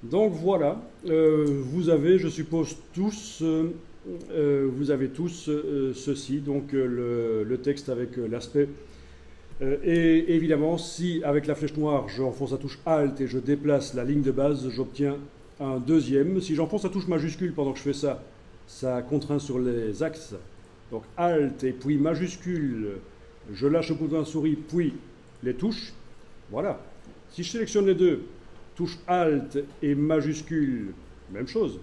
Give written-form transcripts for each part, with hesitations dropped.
Donc voilà, vous avez, je suppose, tous, vous avez tous ceci, donc le texte avec l'aspect. Et évidemment, si avec la flèche noire, j'enfonce la touche Alt et je déplace la ligne de base, j'obtiens un deuxième. Si j'enfonce la touche majuscule pendant que je fais ça, ça contraint sur les axes. Donc Alt et puis majuscule, je lâche le bouton souris, puis les touches. Voilà. Si je sélectionne les deux, touche Alt et majuscule, même chose.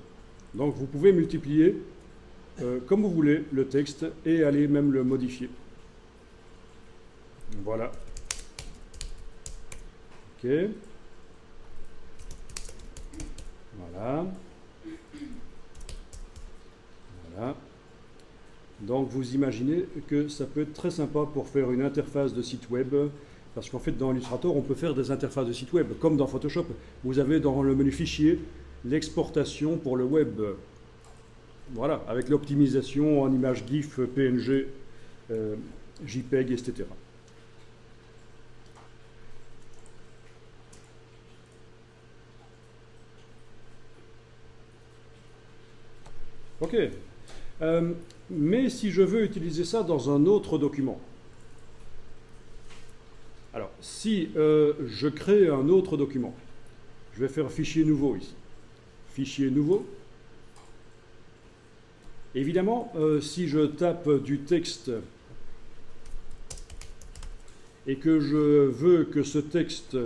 Donc vous pouvez multiplier comme vous voulez le texte et aller même le modifier. Voilà. Ok. Voilà. Voilà. Donc vous imaginez que ça peut être très sympa pour faire une interface de site web, parce qu'en fait dans Illustrator on peut faire des interfaces de site web, comme dans Photoshop. Vous avez dans le menu fichier l'exportation pour le web. Voilà, avec l'optimisation en images GIF, PNG, JPEG, etc. Ok. Mais si je veux utiliser ça dans un autre document, alors si je crée un autre document, je vais faire fichier nouveau ici. Fichier nouveau. Évidemment, si je tape du texte et que je veux que ce texte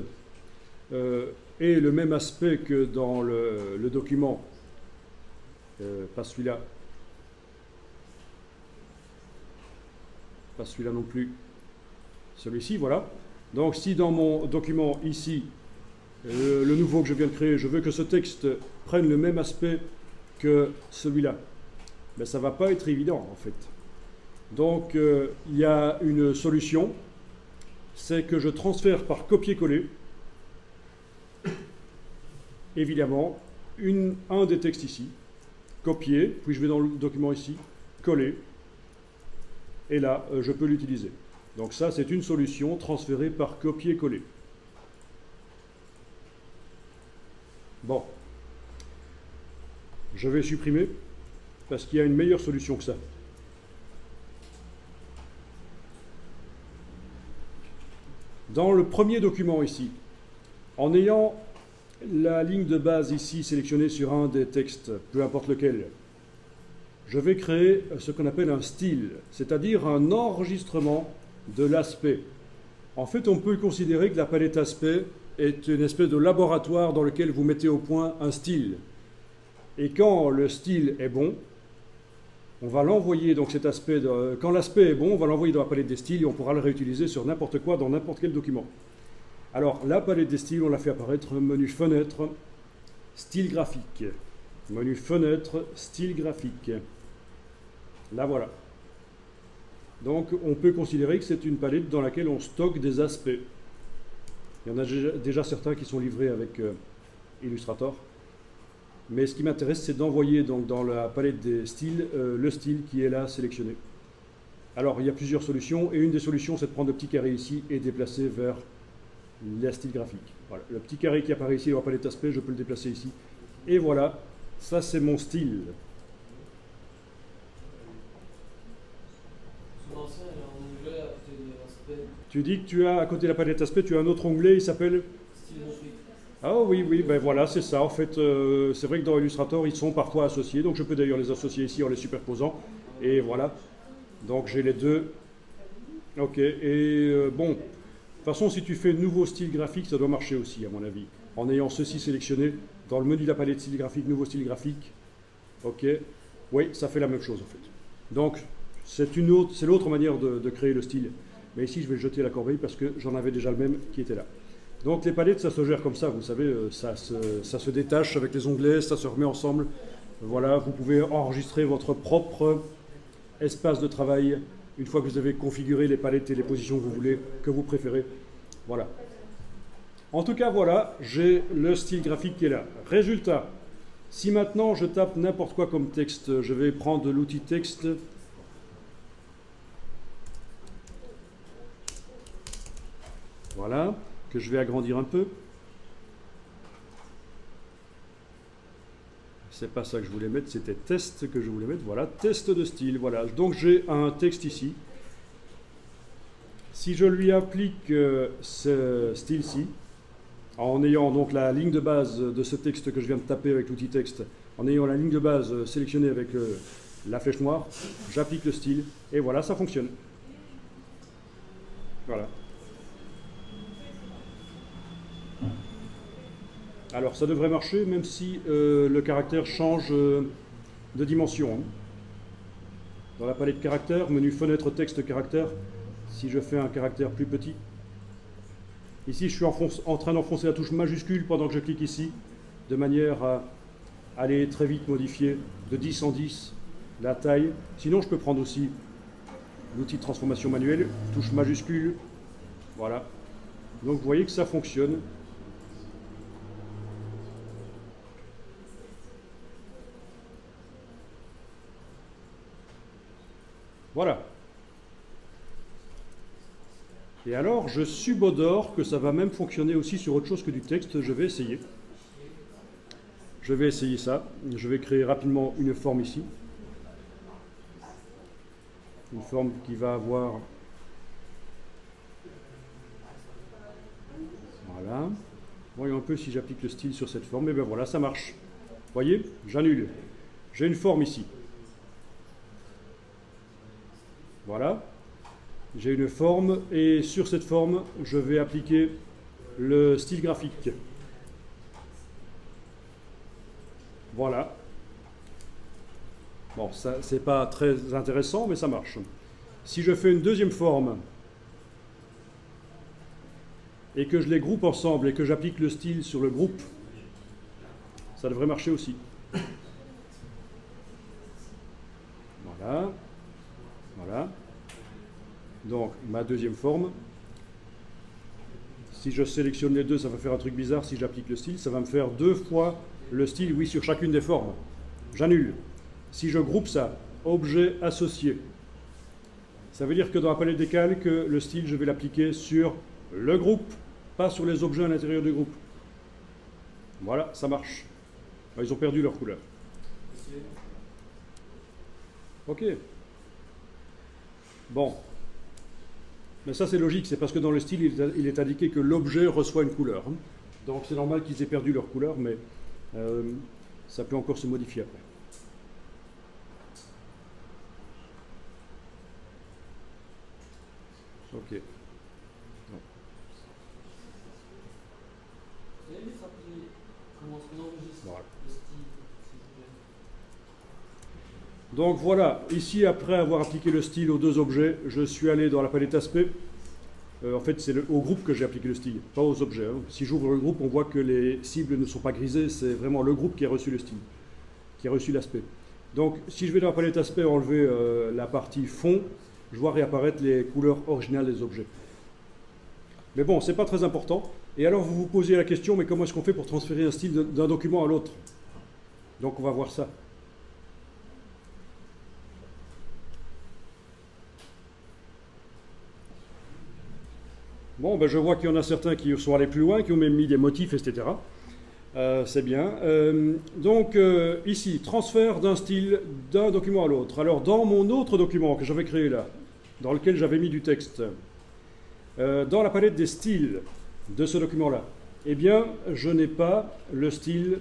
ait le même aspect que dans le document, pas celui-là, pas celui-là non plus, celui-ci, voilà. Donc si dans mon document ici, le nouveau que je viens de créer, je veux que ce texte prenne le même aspect que celui-là, mais ça ne va pas être évident en fait. Donc il y a une solution, c'est que je transfère par copier-coller, évidemment, un des textes ici, copier, puis je vais dans le document ici, coller, et là, je peux l'utiliser. Donc ça, c'est une solution transférée par copier-coller. Bon. Je vais supprimer, parce qu'il y a une meilleure solution que ça. Dans le premier document ici, en ayant la ligne de base ici sélectionnée sur un des textes, peu importe lequel, je vais créer ce qu'on appelle un style, c'est-à-dire un enregistrement de l'aspect. En fait, on peut considérer que la palette aspect est une espèce de laboratoire dans lequel vous mettez au point un style. Et quand le style est bon, on va l'envoyer, donc cet aspect, quand l'aspect est bon, on va l'envoyer dans la palette des styles et on pourra le réutiliser sur n'importe quoi, dans n'importe quel document. Alors, la palette des styles, on l'a fait apparaître, menu fenêtre, style graphique. Menu fenêtre, style graphique. Là, voilà. Donc, on peut considérer que c'est une palette dans laquelle on stocke des aspects. Il y en a déjà certains qui sont livrés avec Illustrator. Mais ce qui m'intéresse, c'est d'envoyer donc dans la palette des styles le style qui est là sélectionné. Alors, il y a plusieurs solutions, et une des solutions, c'est de prendre le petit carré ici et déplacer vers le style graphique. Voilà. Le petit carré qui apparaît ici dans la palette d'aspect, je peux le déplacer ici. Et voilà, ça c'est mon style. Tu dis que tu as, à côté de la palette d'aspect, tu as un autre onglet, il s'appelle Ah oui, oui, ben voilà, c'est ça. En fait, c'est vrai que dans Illustrator, ils sont parfois associés. Donc je peux d'ailleurs les associer ici en les superposant. Et voilà. Donc j'ai les deux. Ok. Et bon, de toute façon, si tu fais nouveau style graphique, ça doit marcher aussi, à mon avis. En ayant ceci sélectionné, dans le menu de la palette style graphique, nouveau style graphique. Ok. Oui, ça fait la même chose en fait. Donc, c'est l'autre manière de créer le style. Mais ici, je vais jeter la corbeille parce que j'en avais déjà le même qui était là. Donc les palettes, ça se gère comme ça, vous savez, ça se détache avec les onglets, ça se remet ensemble. Voilà, vous pouvez enregistrer votre propre espace de travail une fois que vous avez configuré les palettes et les positions que vous voulez, que vous préférez. Voilà. En tout cas, voilà, j'ai le style graphique qui est là. Résultat, si maintenant je tape n'importe quoi comme texte, je vais prendre l'outil texte. Voilà, que je vais agrandir un peu. c'est pas ça que je voulais mettre, c'était test que je voulais mettre. Voilà, test de style. Voilà, donc j'ai un texte ici. Si je lui applique ce style-ci, en ayant donc la ligne de base de ce texte que je viens de taper avec l'outil texte, en ayant la ligne de base sélectionnée avec la flèche noire, j'applique le style, et voilà, ça fonctionne. Voilà. Alors, ça devrait marcher, même si le caractère change de dimension. Dans la palette caractère, menu fenêtre texte caractère, si je fais un caractère plus petit, ici je suis en train d'enfoncer la touche majuscule pendant que je clique ici, de manière à aller très vite modifier de 10 en 10 la taille. Sinon je peux prendre aussi l'outil de transformation manuelle, touche majuscule, voilà. Donc vous voyez que ça fonctionne. Voilà. Et alors, je subodore que ça va même fonctionner aussi sur autre chose que du texte. Je vais essayer. Je vais essayer ça. Je vais créer rapidement une forme ici. Une forme qui va avoir... Voilà. Voyons un peu si j'applique le style sur cette forme. Et bien voilà, ça marche. Voyez, j'annule. J'ai une forme ici. Voilà. J'ai une forme et sur cette forme, je vais appliquer le style graphique. Voilà. Bon, ça, c'est pas très intéressant, mais ça marche. Si je fais une deuxième forme et que je les groupe ensemble et que j'applique le style sur le groupe, ça devrait marcher aussi. Voilà. Voilà. Donc, ma deuxième forme. Si je sélectionne les deux, ça va faire un truc bizarre. Si j'applique le style, ça va me faire 2 fois le style, oui, sur chacune des formes. J'annule. Si je groupe ça, objet associé, ça veut dire que dans la palette des calques, le style, je vais l'appliquer sur le groupe, pas sur les objets à l'intérieur du groupe. Voilà, ça marche. Ils ont perdu leur couleur. Ok. Bon. Mais ça, c'est logique, c'est parce que dans le style, il est indiqué que l'objet reçoit une couleur. Donc c'est normal qu'ils aient perdu leur couleur, mais ça peut encore se modifier après. Ok. Vous allez juste rappeler comment on enregistre Voilà. le style, s'il vous plaît. Donc voilà, ici, après avoir appliqué le style aux deux objets, je suis allé dans la palette aspect. En fait, c'est au groupe que j'ai appliqué le style, pas aux objets. Si j'ouvre le groupe, on voit que les cibles ne sont pas grisées, c'est vraiment le groupe qui a reçu le style, qui a reçu l'aspect. Donc, si je vais dans la palette aspect enlever la partie fond, je vois réapparaître les couleurs originales des objets. Mais bon, c'est pas très important. Et alors, vous vous posez la question, mais comment est-ce qu'on fait pour transférer un style d'un document à l'autre? Donc, on va voir ça. Bon, ben je vois qu'il y en a certains qui sont allés plus loin, qui ont même mis des motifs, etc. C'est bien. Donc, ici, transfert d'un style d'un document à l'autre. Alors, dans mon autre document que j'avais créé là, dans lequel j'avais mis du texte, dans la palette des styles de ce document-là, eh bien, je n'ai pas le style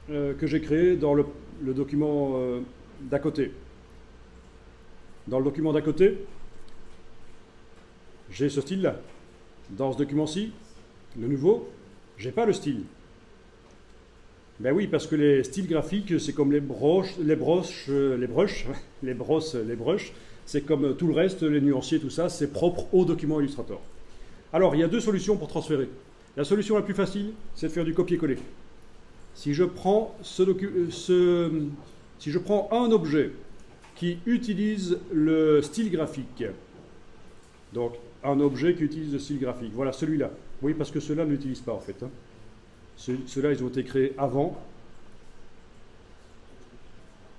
que j'ai créé dans le document d'à côté. Dans le document d'à côté, j'ai ce style-là. Dans ce document-ci, le nouveau, j'ai pas le style. Ben oui, parce que les styles graphiques, c'est comme les brushes, c'est comme tout le reste, les nuanciers, tout ça, c'est propre au document Illustrator. Alors, il y a deux solutions pour transférer. La solution la plus facile, c'est de faire du copier-coller. Si je prends si je prends un objet qui utilise le style graphique, donc un objet qui utilise le style graphique, voilà celui-là. Oui, parce que ceux-là ne l'utilisent pas en fait. Ceux-là, ils ont été créés avant.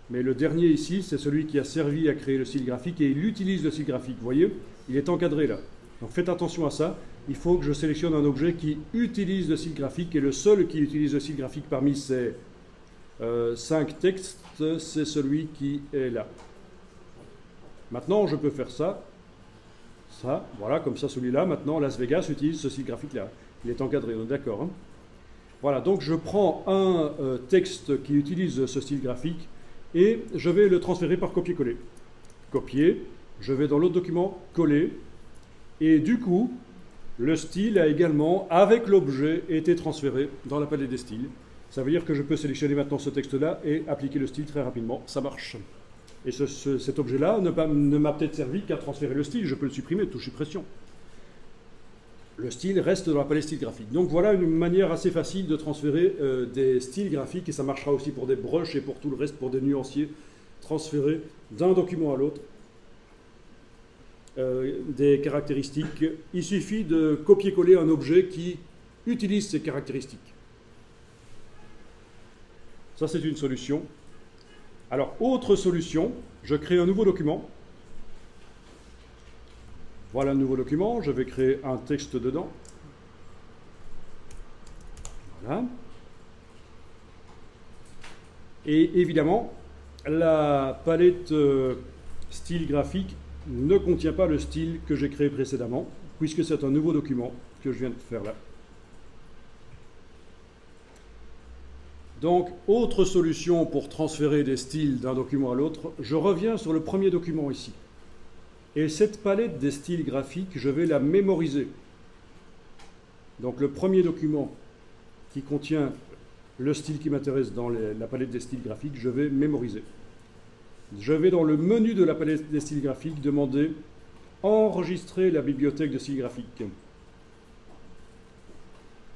Mais le dernier ici, c'est celui qui a servi à créer le style graphique et il utilise le style graphique. Vous voyez, il est encadré là. Donc faites attention à ça. Il faut que je sélectionne un objet qui utilise le style graphique et le seul qui utilise le style graphique parmi ces 5 textes, c'est celui qui est là. Maintenant, je peux faire ça, voilà, comme ça, celui-là. Maintenant, Las Vegas utilise ce style graphique-là. Il est encadré, on est d'accord, hein? Voilà, donc je prends un texte qui utilise ce style graphique et je vais le transférer par copier-coller. Copier, je vais dans l'autre document, coller, et du coup, le style a également, avec l'objet, été transféré dans la palette des styles. Ça veut dire que je peux sélectionner maintenant ce texte-là et appliquer le style très rapidement. Ça marche. Et cet objet-là ne m'a peut-être servi qu'à transférer le style. Je peux le supprimer, touche suppression. Le style reste dans la palette style graphique. Donc voilà une manière assez facile de transférer des styles graphiques, et ça marchera aussi pour des brushes et pour tout le reste, pour des nuanciers, transférer d'un document à l'autre des caractéristiques. Il suffit de copier-coller un objet qui utilise ces caractéristiques. Ça, c'est une solution. Alors, autre solution, je crée un nouveau document. Voilà un nouveau document, je vais créer un texte dedans. Voilà. Et évidemment, la palette style graphique ne contient pas le style que j'ai créé précédemment, puisque c'est un nouveau document que je viens de faire là. Donc, autre solution pour transférer des styles d'un document à l'autre, je reviens sur le premier document ici. Et cette palette des styles graphiques, je vais la mémoriser. Donc, le premier document qui contient le style qui m'intéresse dans la palette des styles graphiques, je vais mémoriser. Je vais dans le menu de la palette des styles graphiques demander « Enregistrer la bibliothèque de styles graphiques ».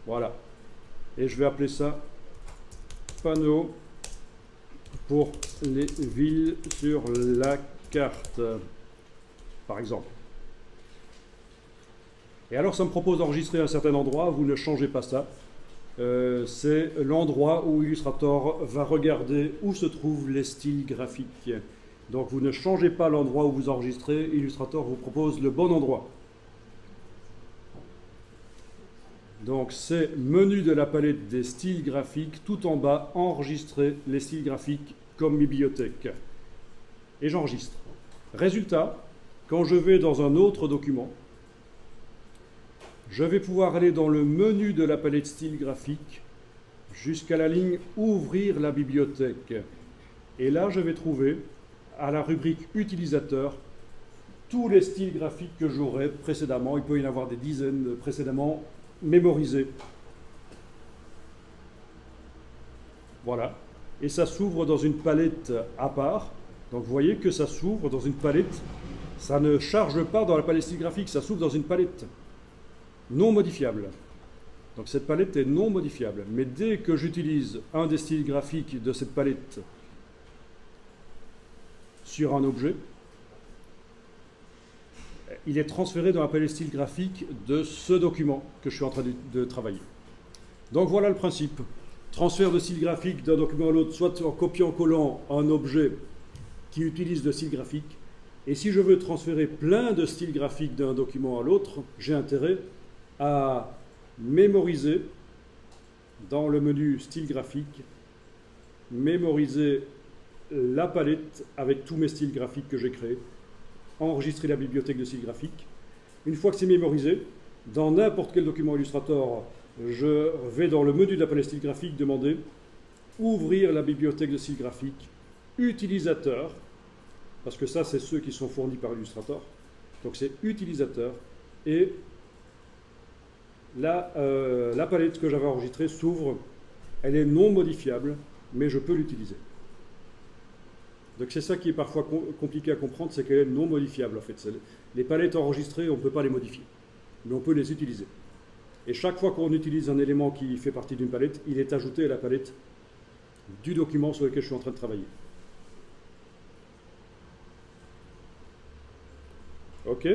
Voilà. Et je vais appeler ça panneau pour les villes sur la carte, par exemple. Et alors, ça me propose d'enregistrer à un certain endroit. Vous ne changez pas ça. C'est l'endroit où Illustrator va regarder où se trouvent les styles graphiques. Donc, vous ne changez pas l'endroit où vous enregistrez. Illustrator vous propose le bon endroit. Donc, c'est menu de la palette des styles graphiques, tout en bas, enregistrer les styles graphiques comme bibliothèque. Et j'enregistre. Résultat, quand je vais dans un autre document, je vais pouvoir aller dans le menu de la palette style graphique jusqu'à la ligne Ouvrir la bibliothèque. Et là, je vais trouver, à la rubrique Utilisateur, tous les styles graphiques que j'aurais précédemment. Il peut y en avoir des dizaines précédemment mémorisés. Voilà. Et ça s'ouvre dans une palette à part. Donc vous voyez que ça s'ouvre dans une palette. Ça ne charge pas dans la palette style graphique, ça s'ouvre dans une palette non modifiable. Donc cette palette est non modifiable. Mais dès que j'utilise un des styles graphiques de cette palette sur un objet, il est transféré dans la palette style graphique de ce document que je suis en train de travailler. Donc voilà le principe. Transfert de style graphique d'un document à l'autre, soit en copiant-collant un objet qui utilise le style graphique. Et si je veux transférer plein de styles graphiques d'un document à l'autre, j'ai intérêt à mémoriser dans le menu style graphique, mémoriser la palette avec tous mes styles graphiques que j'ai créés, enregistrer la bibliothèque de styles graphiques. Une fois que c'est mémorisé, dans n'importe quel document Illustrator, je vais dans le menu de la palette style graphique demander ouvrir la bibliothèque de styles graphiques, utilisateur, parce que ça c'est ceux qui sont fournis par Illustrator, donc c'est utilisateur, et la palette que j'avais enregistrée s'ouvre, elle est non modifiable, mais je peux l'utiliser. Donc c'est ça qui est parfois compliqué à comprendre, c'est qu'elle est non modifiable en fait. Les palettes enregistrées, on ne peut pas les modifier, mais on peut les utiliser. Et chaque fois qu'on utilise un élément qui fait partie d'une palette, il est ajouté à la palette du document sur lequel je suis en train de travailler. Ok?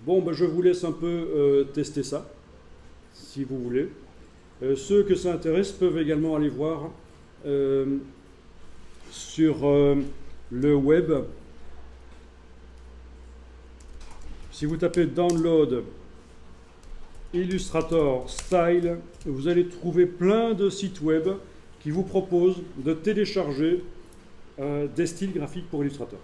Bon, ben, je vous laisse un peu tester ça, si vous voulez. Ceux que ça intéresse peuvent également aller voir sur le web. Si vous tapez download Illustrator Style, vous allez trouver plein de sites web qui vous proposent de télécharger des styles graphiques pour Illustrator.